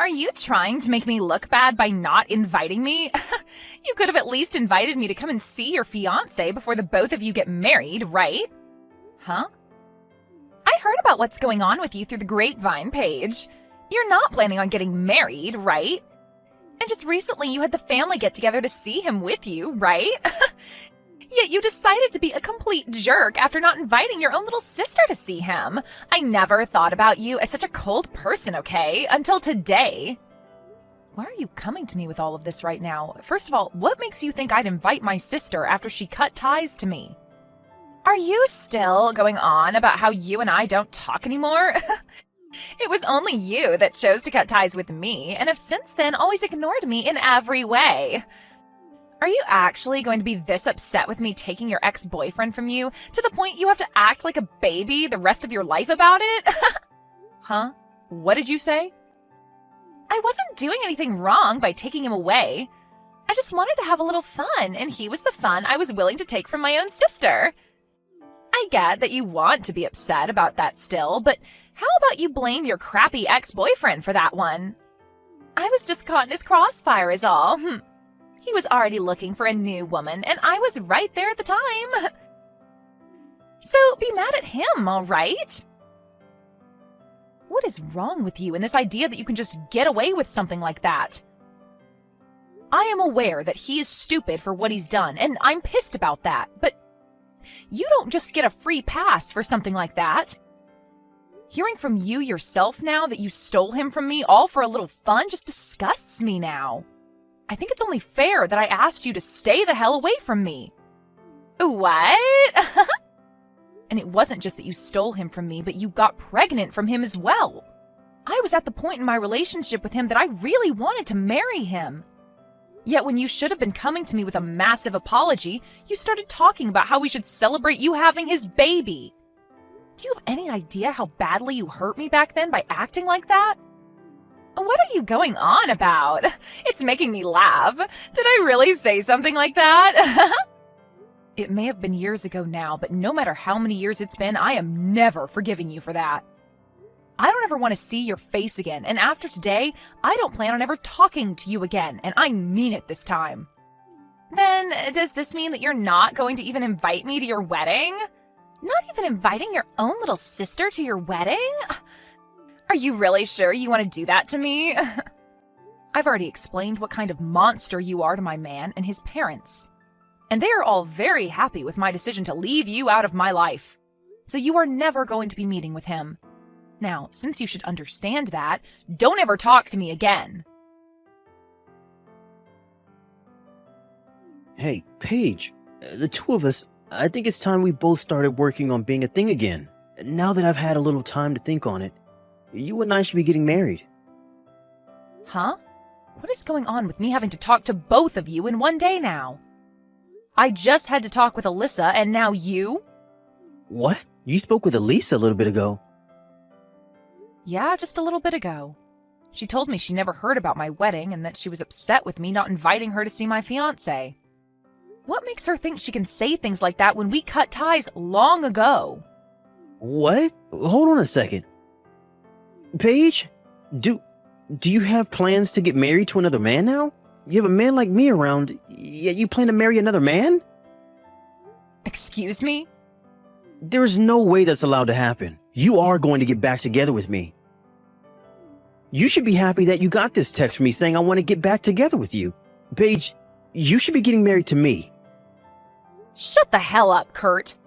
Are you trying to make me look bad by not inviting me? You could have at least invited me to come and see your fiancé before the both of you get married, right? Huh? I heard about what's going on with you through the grapevine page. You're not planning on getting married, right? And just recently you had the family get together to see him with you, right? Yet you decided to be a complete jerk after not inviting your own little sister to see him. I never thought about you as such a cold person, okay? Until today. Why are you coming to me with all of this right now? First of all, what makes you think I'd invite my sister after she cut ties to me? Are you still going on about how you and I don't talk anymore? It was only you that chose to cut ties with me, and have since then always ignored me in every way. Are you actually going to be this upset with me taking your ex-boyfriend from you to the point you have to act like a baby the rest of your life about it? Huh? What did you say? I wasn't doing anything wrong by taking him away. I just wanted to have a little fun, and he was the fun I was willing to take from my own sister. I get that you want to be upset about that still, but how about you blame your crappy ex-boyfriend for that one? I was just caught in his crossfire is all. He was already looking for a new woman, and I was right there at the time. So be mad at him, all right? What is wrong with you and this idea that you can just get away with something like that? I am aware that he is stupid for what he's done, and I'm pissed about that, but you don't just get a free pass for something like that. Hearing from you yourself now that you stole him from me all for a little fun just disgusts me now. I think it's only fair that I asked you to stay the hell away from me. What? And it wasn't just that you stole him from me, but you got pregnant from him as well. I was at the point in my relationship with him that I really wanted to marry him. Yet when you should have been coming to me with a massive apology, you started talking about how we should celebrate you having his baby. Do you have any idea how badly you hurt me back then by acting like that? What are you going on about? It's making me laugh. Did I really say something like that? It may have been years ago now, but no matter how many years it's been, I am never forgiving you for that. I don't ever want to see your face again, and after today, I don't plan on ever talking to you again, and I mean it this time. Then, does this mean that you're not going to even invite me to your wedding? Not even inviting your own little sister to your wedding? Are you really sure you want to do that to me? I've already explained what kind of monster you are to my man and his parents. And they are all very happy with my decision to leave you out of my life. So you are never going to be meeting with him. Now, since you should understand that, don't ever talk to me again. Hey, Paige, the two of us, I think it's time we both started working on being a thing again. Now that I've had a little time to think on it, you and I should be getting married. Huh? What is going on with me having to talk to both of you in one day now? I just had to talk with Alyssa, and now you? What? You spoke with Elisa a little bit ago. Yeah, just a little bit ago. She told me she never heard about my wedding and that she was upset with me not inviting her to see my fiancé. What makes her think she can say things like that when we cut ties long ago? What? Hold on a second. Paige, do you have plans to get married to another man now? You have a man like me around, yet you plan to marry another man? Excuse me? There's no way that's allowed to happen. You are going to get back together with me. You should be happy that you got this text from me saying I want to get back together with you. Paige, you should be getting married to me. Shut the hell up, Kurt.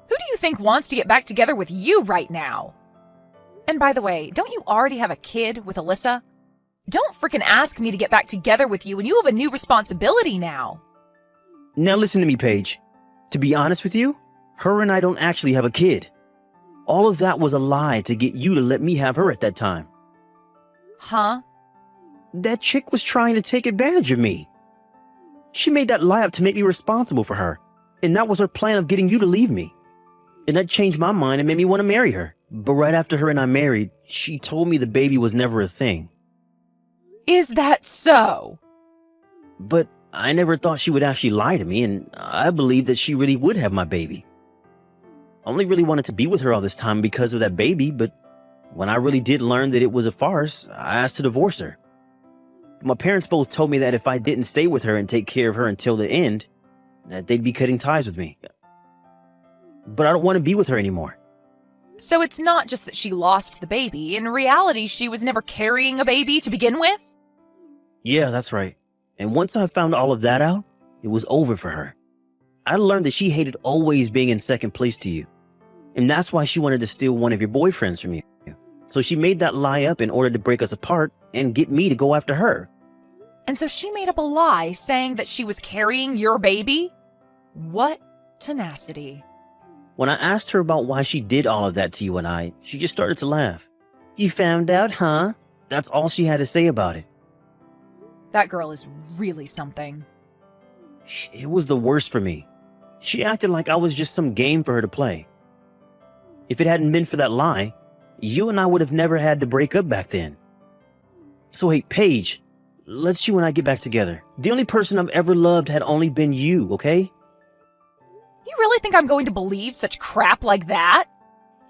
Who do you think wants to get back together with you right now? And by the way, don't you already have a kid with Alyssa? Don't frickin' ask me to get back together with you when you have a new responsibility now. Now listen to me, Paige. To be honest with you, her and I don't actually have a kid. All of that was a lie to get you to let me have her at that time. Huh? That chick was trying to take advantage of me. She made that lie up to make me responsible for her, and that was her plan of getting you to leave me. And that changed my mind and made me want to marry her. But right after her and I married, she told me the baby was never a thing. Is that so? But I never thought she would actually lie to me, and I believed that she really would have my baby. I only really wanted to be with her all this time because of that baby, but When I really did learn that it was a farce, I asked to divorce her. My parents both told me that if I didn't stay with her and take care of her until the end, that they'd be cutting ties with me. But I don't want to be with her anymore. So it's not just that she lost the baby. In reality, she was never carrying a baby to begin with? Yeah, that's right. And once I found all of that out, it was over for her. I learned that she hated always being in second place to you. And that's why she wanted to steal one of your boyfriends from you. So she made that lie up in order to break us apart and get me to go after her. And so she made up a lie saying that she was carrying your baby? What tenacity. When I asked her about why she did all of that to you and I, she just started to laugh. You found out, huh? That's all she had to say about it. That girl is really something. It was the worst for me. She acted like I was just some game for her to play. If it hadn't been for that lie, you and I would have never had to break up back then. So hey, Paige, let's you and I get back together. The only person I've ever loved had only been you, okay? You really think I'm going to believe such crap like that?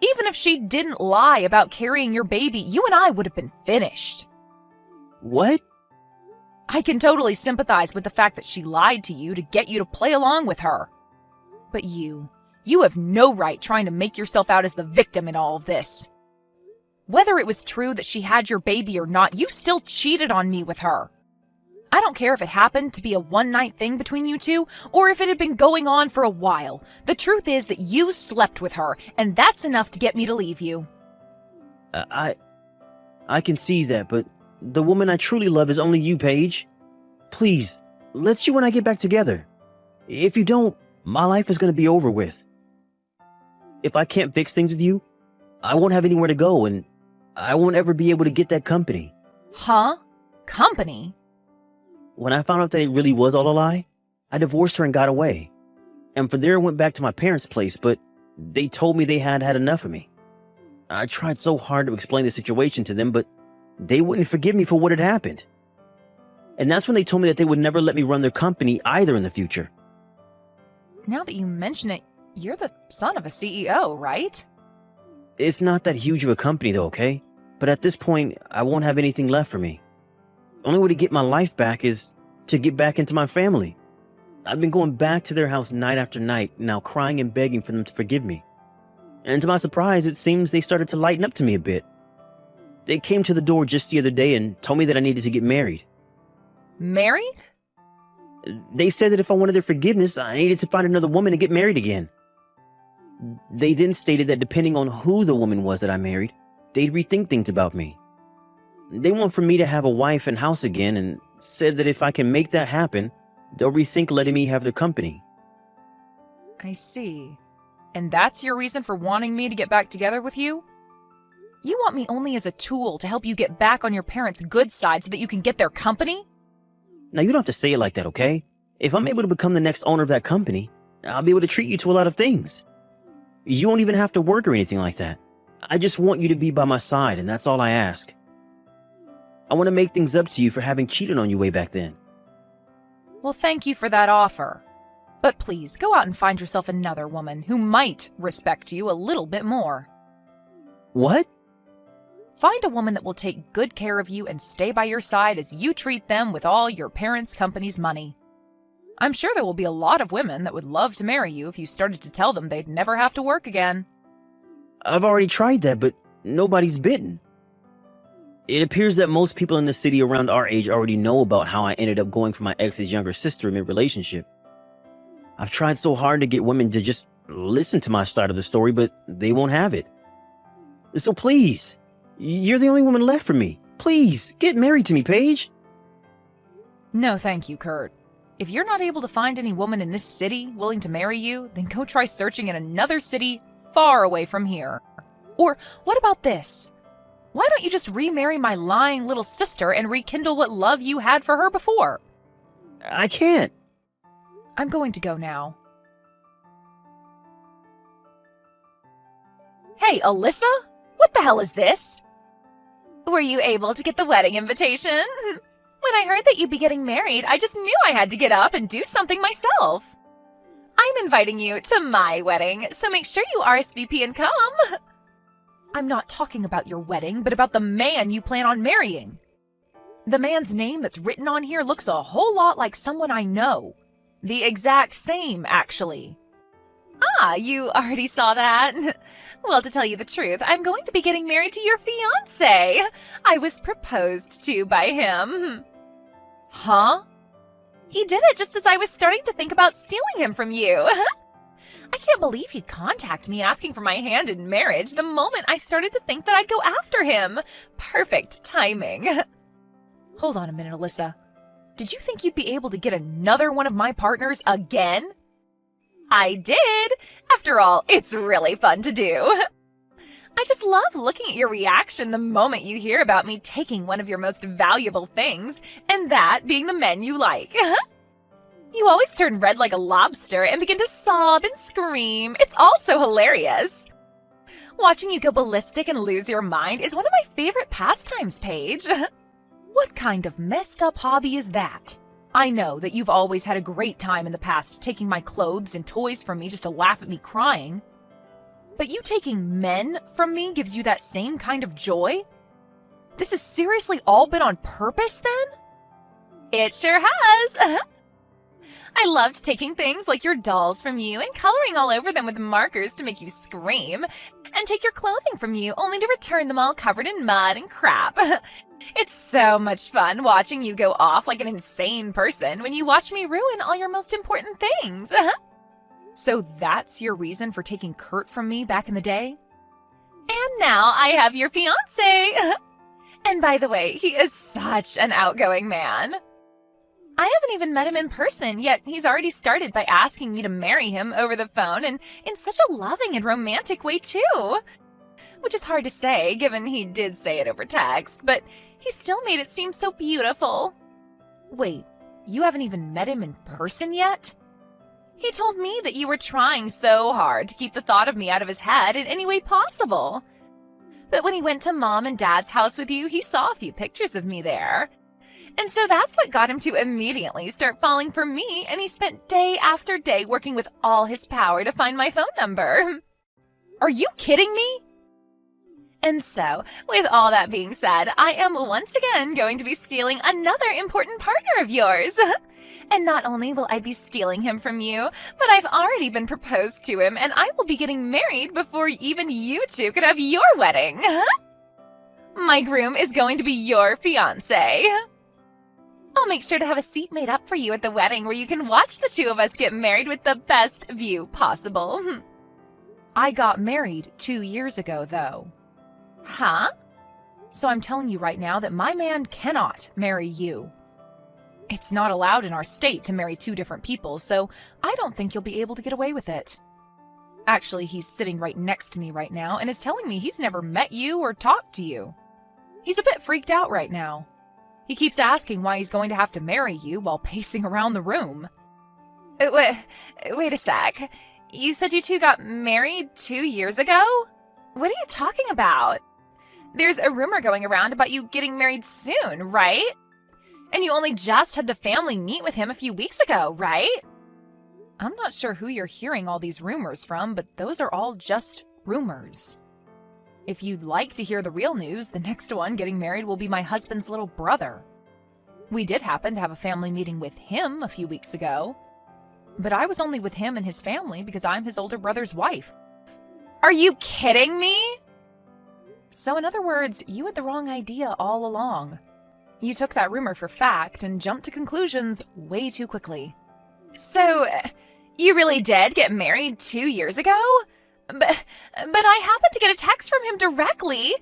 Even if she didn't lie about carrying your baby, you and I would have been finished. What? I can totally sympathize with the fact that she lied to you to get you to play along with her. But you have no right trying to make yourself out as the victim in all of this. Whether it was true that she had your baby or not, you still cheated on me with her. I don't care if it happened to be a one-night thing between you two, or if it had been going on for a while. The truth is that you slept with her, and that's enough to get me to leave you. I can see that, but the woman I truly love is only you, Paige. Please, let's you and I get back together. If you don't, my life is going to be over with. If I can't fix things with you, I won't have anywhere to go, and I won't ever be able to get that company. Huh? Company? When I found out that it really was all a lie, I divorced her and got away. And from there I went back to my parents' place, but they told me they had had enough of me. I tried so hard to explain the situation to them, but they wouldn't forgive me for what had happened. And that's when they told me that they would never let me run their company either in the future. Now that you mention it, you're the son of a CEO, right? It's not that huge of a company though, okay? But at this point, I won't have anything left for me. The only way to get my life back is to get back into my family. I've been going back to their house night after night, now crying and begging for them to forgive me. And to my surprise, it seems they started to lighten up to me a bit. They came to the door just the other day and told me that I needed to get married. Married? They said that if I wanted their forgiveness, I needed to find another woman to get married again. They then stated that depending on who the woman was that I married, they'd rethink things about me. They want for me to have a wife and house again, and said that if I can make that happen, they'll rethink letting me have their company. I see. And that's your reason for wanting me to get back together with you? You want me only as a tool to help you get back on your parents' good side so that you can get their company? Now, you don't have to say it like that, okay? If I'm able to become the next owner of that company, I'll be able to treat you to a lot of things. You won't even have to work or anything like that. I just want you to be by my side, and that's all I ask. I want to make things up to you for having cheated on you way back then. Well, thank you for that offer. But please, go out and find yourself another woman who might respect you a little bit more. What? Find a woman that will take good care of you and stay by your side as you treat them with all your parents' company's money. I'm sure there will be a lot of women that would love to marry you if you started to tell them they'd never have to work again. I've already tried that, but nobody's bitten. It appears that most people in the city around our age already know about how I ended up going for my ex's younger sister in mid-relationship. I've tried so hard to get women to just listen to my side of the story, but they won't have it. So please, you're the only woman left for me. Please, get married to me, Paige. No, thank you, Kurt. If you're not able to find any woman in this city willing to marry you, then go try searching in another city far away from here. Or what about this? Why don't you just remarry my lying little sister and rekindle what love you had for her before? I can't. I'm going to go now. Hey, Alyssa? What the hell is this? Were you able to get the wedding invitation? When I heard that you'd be getting married, I just knew I had to get up and do something myself. I'm inviting you to my wedding, so make sure you RSVP and come. I'm not talking about your wedding, but about the man you plan on marrying. The man's name that's written on here looks a whole lot like someone I know. The exact same, actually. Ah, you already saw that? Well, to tell you the truth, I'm going to be getting married to your fiancé. I was proposed to by him. Huh? He did it just as I was starting to think about stealing him from you. I can't believe he'd contact me asking for my hand in marriage the moment I started to think that I'd go after him. Perfect timing. Hold on a minute, Alyssa. Did you think you'd be able to get another one of my partners again? I did. After all, it's really fun to do. I just love looking at your reaction the moment you hear about me taking one of your most valuable things, and that being the men you like. You always turn red like a lobster and begin to sob and scream. It's all so hilarious. Watching you go ballistic and lose your mind is one of my favorite pastimes, Paige. What kind of messed up hobby is that? I know that you've always had a great time in the past taking my clothes and toys from me just to laugh at me crying. But you taking men from me gives you that same kind of joy? This has seriously all been on purpose then? It sure has. I loved taking things like your dolls from you and coloring all over them with markers to make you scream, and take your clothing from you only to return them all covered in mud and crap. It's so much fun watching you go off like an insane person when you watch me ruin all your most important things. So that's your reason for taking Kurt from me back in the day? And now I have your fiancé. And by the way, he is such an outgoing man. I haven't even met him in person, yet he's already started by asking me to marry him over the phone, and in such a loving and romantic way too. Which is hard to say, given he did say it over text, but he still made it seem so beautiful. Wait, you haven't even met him in person yet? He told me that you were trying so hard to keep the thought of me out of his head in any way possible. But when he went to Mom and Dad's house with you, he saw a few pictures of me there. And so that's what got him to immediately start falling for me, and he spent day after day working with all his power to find my phone number. Are you kidding me? And so, with all that being said, I am once again going to be stealing another important partner of yours. And not only will I be stealing him from you, but I've already been proposed to him, and I will be getting married before even you two could have your wedding. My groom is going to be your fiancé. I'll make sure to have a seat made up for you at the wedding where you can watch the two of us get married with the best view possible. I got married 2 years ago, though. Huh? So I'm telling you right now that my man cannot marry you. It's not allowed in our state to marry two different people, so I don't think you'll be able to get away with it. Actually, he's sitting right next to me right now and is telling me he's never met you or talked to you. He's a bit freaked out right now. He keeps asking why he's going to have to marry you while pacing around the room. Wait a sec. You said you two got married 2 years ago? What are you talking about? There's a rumor going around about you getting married soon, right? And you only just had the family meet with him a few weeks ago, right? I'm not sure who you're hearing all these rumors from, but those are all just rumors. If you'd like to hear the real news, the next one getting married will be my husband's little brother. We did happen to have a family meeting with him a few weeks ago, but I was only with him and his family because I'm his older brother's wife. Are you kidding me? So in other words, you had the wrong idea all along. You took that rumor for fact and jumped to conclusions way too quickly. So, you really did get married 2 years ago? But I happened to get a text from him directly.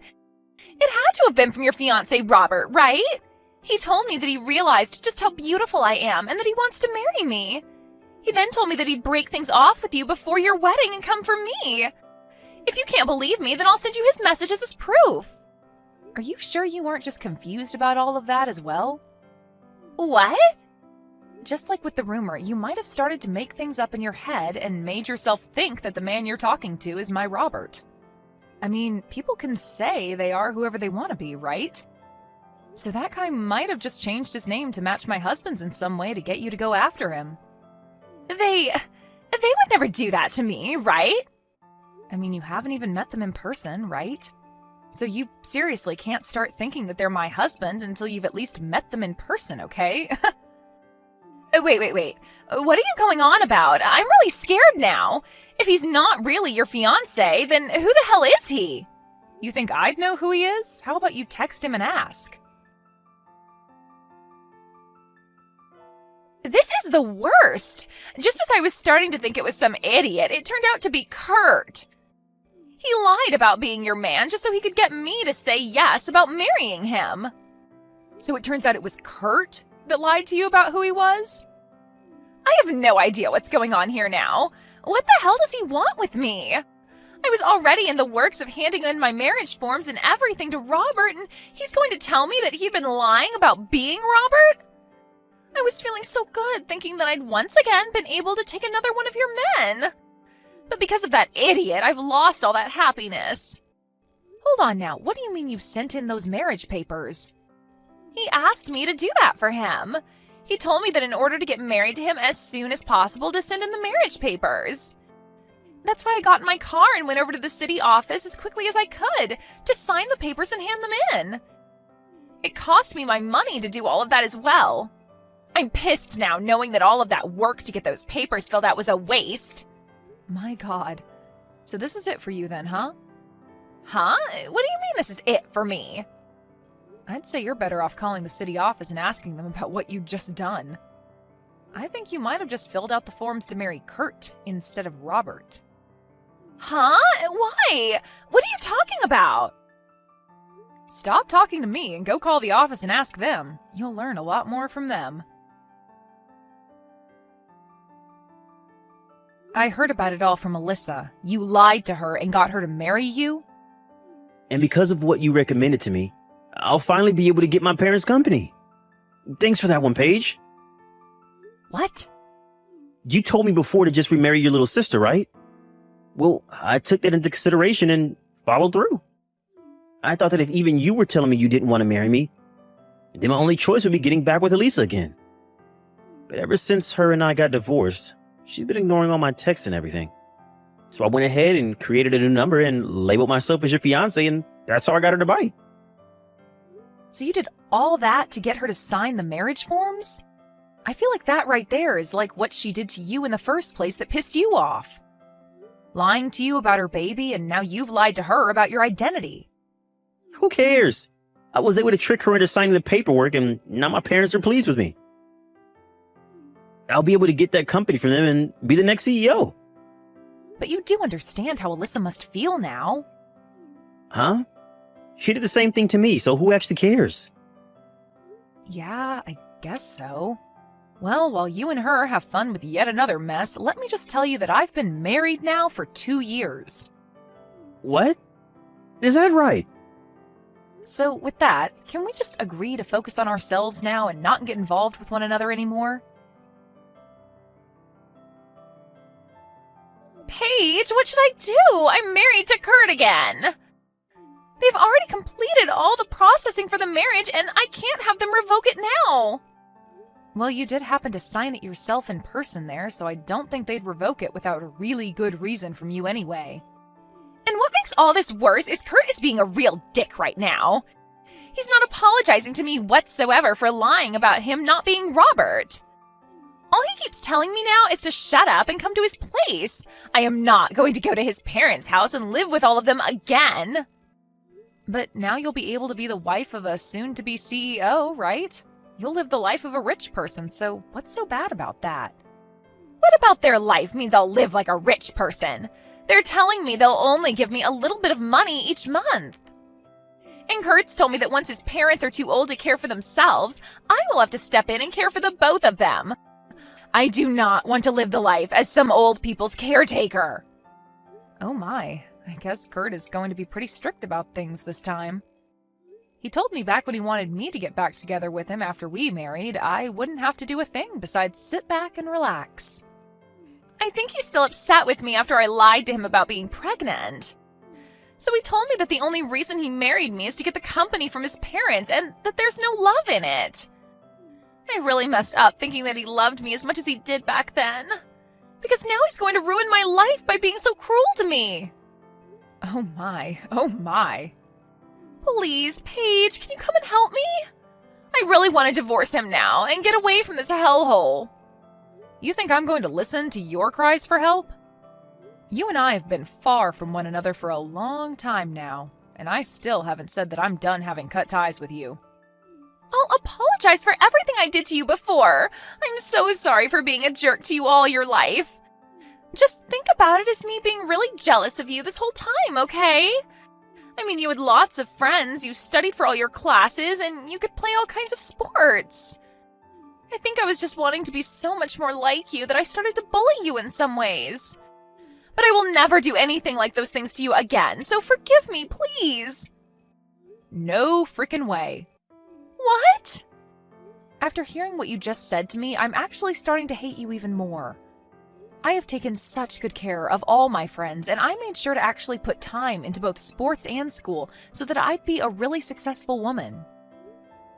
It had to have been from your fiancé, Robert, right? He told me that he realized just how beautiful I am and that he wants to marry me. He then told me that he'd break things off with you before your wedding and come for me. If you can't believe me, then I'll send you his messages as proof. Are you sure you weren't just confused about all of that as well? What? Just like with the rumor, you might have started to make things up in your head and made yourself think that the man you're talking to is my Robert. I mean, people can say they are whoever they want to be, right? So that guy might have just changed his name to match my husband's in some way to get you to go after him. They would never do that to me, right? I mean, you haven't even met them in person, right? So you seriously can't start thinking that they're my husband until you've at least met them in person, okay? Wait. What are you going on about? I'm really scared now. If he's not really your fiancé, then who the hell is he? You think I'd know who he is? How about you text him and ask? This is the worst. Just as I was starting to think it was some idiot, it turned out to be Kurt. He lied about being your man just so he could get me to say yes about marrying him. So it turns out it was Kurt that lied to you about who he was? I have no idea what's going on here now. What the hell does he want with me? I was already in the works of handing in my marriage forms and everything to Robert, and he's going to tell me that he'd been lying about being Robert? I was feeling so good, thinking that I'd once again been able to take another one of your men. But because of that idiot, I've lost all that happiness. Hold on now, what do you mean you've sent in those marriage papers? He asked me to do that for him. He told me that in order to get married to him as soon as possible to send in the marriage papers. That's why I got in my car and went over to the city office as quickly as I could to sign the papers and hand them in. It cost me my money to do all of that as well. I'm pissed now knowing that all of that work to get those papers filled out was a waste. My God. So this is it for you then, huh? Huh? What do you mean this is it for me? I'd say you're better off calling the city office and asking them about what you'd just done. I think you might have just filled out the forms to marry Kurt instead of Robert. Huh? Why? What are you talking about? Stop talking to me and go call the office and ask them. You'll learn a lot more from them. I heard about it all from Alyssa. You lied to her and got her to marry you? And because of what you recommended to me, I'll finally be able to get my parents' company. Thanks for that one, Paige. What? You told me before to just remarry your little sister, right? Well, I took that into consideration and followed through. I thought that if even you were telling me you didn't want to marry me, then my only choice would be getting back with Elisa again. But ever since her and I got divorced, she's been ignoring all my texts and everything. So I went ahead and created a new number and labeled myself as your fiance, and that's how I got her to bite. So you did all that to get her to sign the marriage forms? I feel like that right there is like what she did to you in the first place that pissed you off. Lying to you about her baby, and now you've lied to her about your identity. Who cares? I was able to trick her into signing the paperwork, and now my parents are pleased with me. I'll be able to get that company from them and be the next CEO. But you do understand how Alyssa must feel now. Huh? She did the same thing to me, so who actually cares? Yeah, I guess so. Well, while you and her have fun with yet another mess, let me just tell you that I've been married now for 2 years. What? Is that right? So with that, can we just agree to focus on ourselves now and not get involved with one another anymore? Paige, what should I do? I'm married to Kurt again. They've already completed all the processing for the marriage, and I can't have them revoke it now. Well, you did happen to sign it yourself in person there, so I don't think they'd revoke it without a really good reason from you anyway. And what makes all this worse is Kurt is being a real dick right now. He's not apologizing to me whatsoever for lying about him not being Robert. All he keeps telling me now is to shut up and come to his place. I am not going to go to his parents' house and live with all of them again. But now you'll be able to be the wife of a soon-to-be CEO, right? You'll live the life of a rich person, so what's so bad about that? What about their life means I'll live like a rich person? They're telling me they'll only give me a little bit of money each month. And Kurt's told me that once his parents are too old to care for themselves, I will have to step in and care for the both of them. I do not want to live the life as some old people's caretaker. Oh my, I guess Kurt is going to be pretty strict about things this time. He told me back when he wanted me to get back together with him after we married, I wouldn't have to do a thing besides sit back and relax. I think he's still upset with me after I lied to him about being pregnant. So he told me that the only reason he married me is to get the company from his parents and that there's no love in it. I really messed up thinking that he loved me as much as he did back then. Because now he's going to ruin my life by being so cruel to me. Oh my, oh my. Please, Paige, can you come and help me? I really want to divorce him now and get away from this hellhole. You think I'm going to listen to your cries for help? You and I have been far from one another for a long time now, and I still haven't said that I'm done having cut ties with you. I'll apologize for everything I did to you before. I'm so sorry for being a jerk to you all your life. Just think about it as me being really jealous of you this whole time, okay? I mean, you had lots of friends, you studied for all your classes, and you could play all kinds of sports. I think I was just wanting to be so much more like you that I started to bully you in some ways. But I will never do anything like those things to you again, so forgive me, please. No frickin' way. What? After hearing what you just said to me, I'm actually starting to hate you even more. I have taken such good care of all my friends, and I made sure to actually put time into both sports and school so that I'd be a really successful woman.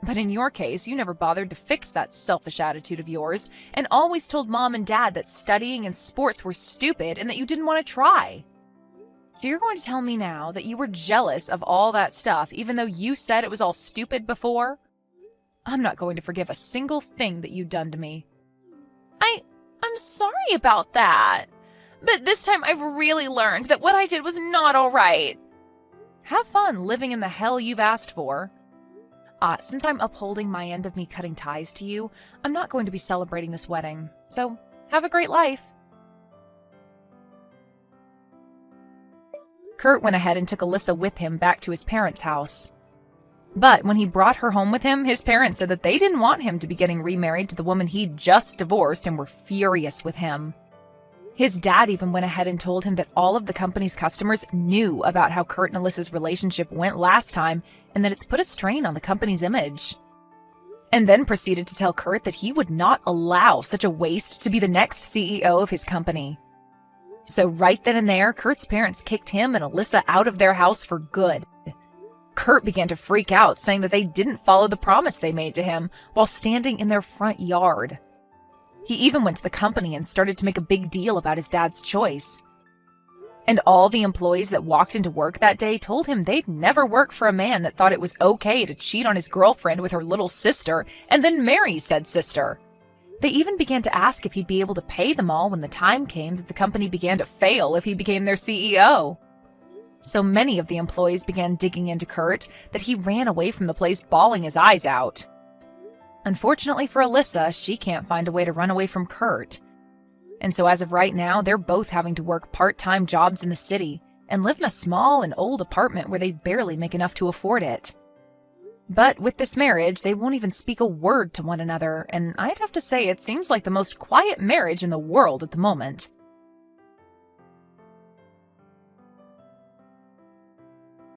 But in your case, you never bothered to fix that selfish attitude of yours, and always told Mom and Dad that studying and sports were stupid and that you didn't want to try. So you're going to tell me now that you were jealous of all that stuff even though you said it was all stupid before? I'm not going to forgive a single thing that you've done to me. I'm sorry about that. But this time I've really learned that what I did was not all right. Have fun living in the hell you've asked for. Since I'm upholding my end of me cutting ties to you, I'm not going to be celebrating this wedding. So, have a great life. Kurt went ahead and took Alyssa with him back to his parents' house. But when he brought her home with him, his parents said that they didn't want him to be getting remarried to the woman he'd just divorced and were furious with him. His dad even went ahead and told him that all of the company's customers knew about how Kurt and Alyssa's relationship went last time and that it's put a strain on the company's image. And then proceeded to tell Kurt that he would not allow such a waste to be the next CEO of his company. So right then and there, Kurt's parents kicked him and Alyssa out of their house for good. Kurt began to freak out, saying that they didn't follow the promise they made to him while standing in their front yard. He even went to the company and started to make a big deal about his dad's choice. And all the employees that walked into work that day told him they'd never work for a man that thought it was okay to cheat on his girlfriend with her little sister and then marry said sister. They even began to ask if he'd be able to pay them all when the time came that the company began to fail if he became their CEO. So many of the employees began digging into Kurt that he ran away from the place bawling his eyes out. Unfortunately for Alyssa, she can't find a way to run away from Kurt. And so as of right now, they're both having to work part-time jobs in the city and live in a small and old apartment where they barely make enough to afford it. But with this marriage, they won't even speak a word to one another, and I'd have to say it seems like the most quiet marriage in the world at the moment.